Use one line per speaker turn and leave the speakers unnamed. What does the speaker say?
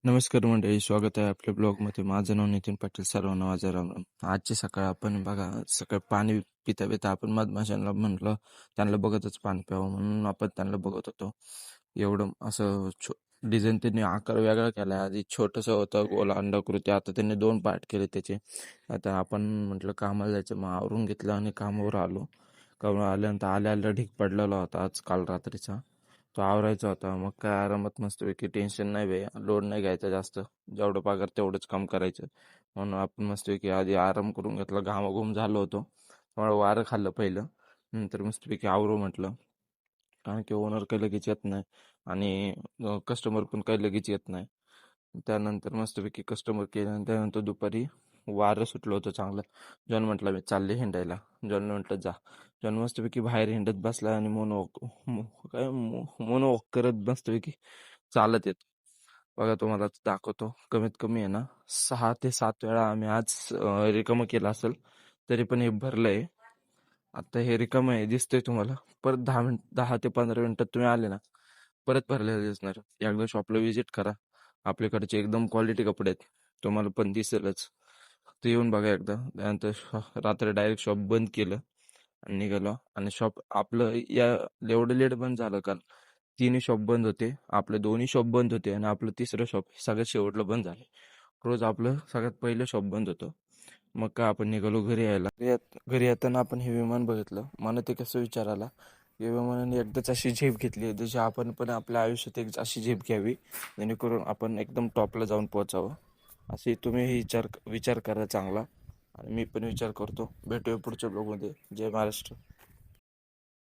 नमस्कार मंडळी, स्वागत आहे आपल्या ब्लॉगमध्ये. माझं नाव नितीन पाटील. सर्वांना माझा राम राम. आजची सकाळ आपण बघा, सकाळ पाणी पिता पिता आपण मधमाशांना म्हणलं त्यांना बघतच पाणी प्यावं, म्हणून आपण त्यांना बघत होतो. एवढं असं डिझाईन त्यांनी आकार वेगळा केला. आधी छोटंसं होतं गोल अंडाकृती, आता त्यांनी 2 पार्ट केले त्याचे. आता आपण म्हटलं कामाला जायचं, मग आवरून घेतलं आणि कामावर आलो. कामावर आल्यानंतर आल्या ढीग पडलेला होता आज काल रात्रीचा, तो आवरायचा होता. मग काय आरामात मस्तपैकी, टेन्शन नाही बे, लोड नाही घ्यायचा जास्त, जेवढं पगार तेवढंच काम करायचं. म्हणून आपण मस्तपैकी आधी आराम करून घेतला. घामाघूम झालो होतो, थोडं वारं खाल्लं पहिलं, नंतर मस्तपैकी आवरू म्हटलं. कारण की ओनर काही लगेच येत नाही आणि कस्टमर पण काही लगेच येत नाही. त्यानंतर मस्तपैकी कस्टमर केल्यानंतर त्यानंतर दुपारी वारं सुटलं होतं चांगलं. जॉन म्हटलं मी चालले हिंडायला. जॉन म्हटलं जा. जॉन मस्तपैकी बाहेर हिंडत बसला आणि मोनो करत मस्तपैकी चालत येतो. बघा तुम्हाला दाखवतो. कमीत कमी आहे ना 6 ते 7 वेळा आम्ही आज रिकामं केलं असेल, तरी पण हे भरलंय. आता हे रिकामं आहे दिसतंय तुम्हाला. परत 10 ते 15 मिनिटात तुम्ही आले ना, परत भरलेलं दिसणार. एकदा शॉपला व्हिजिट करा. आपल्याकडचे एकदम क्वालिटी कपडे आहेत, तुम्हाला पण दिसेलच. ते येऊन बघा एकदा. त्यानंतर रात्री डायरेक्ट शॉप बंद केलं आणि निघालो. आणि शॉप आपलं या एवढं लेट बंद झालं कारण 3 शॉप बंद होते. आपले 2 शॉप बंद होते आणि आपलं 3रं शॉप सगळ्यात शेवटलं बंद झालं. रोज आपलं सगळ्यात पहिलं शॉप बंद होतं. मग काय आपण निघालो घरी यायला. घरी येताना आपण हे विमान बघितलं. मला ते कसं विचार आला, या विमानाने एकदाच अशी झेप घेतली आहे, जशी आपण पण आपल्या आयुष्यात एक अशी झेप घ्यावी, जेणेकरून आपण एकदम टॉपला जाऊन पोहोचावं. असे तुम्ही विचार विचार करा चांगला, आणि मी पण विचार करतो. भेटूया पुढच्या ब्लॉगमध्ये. जय महाराष्ट्र.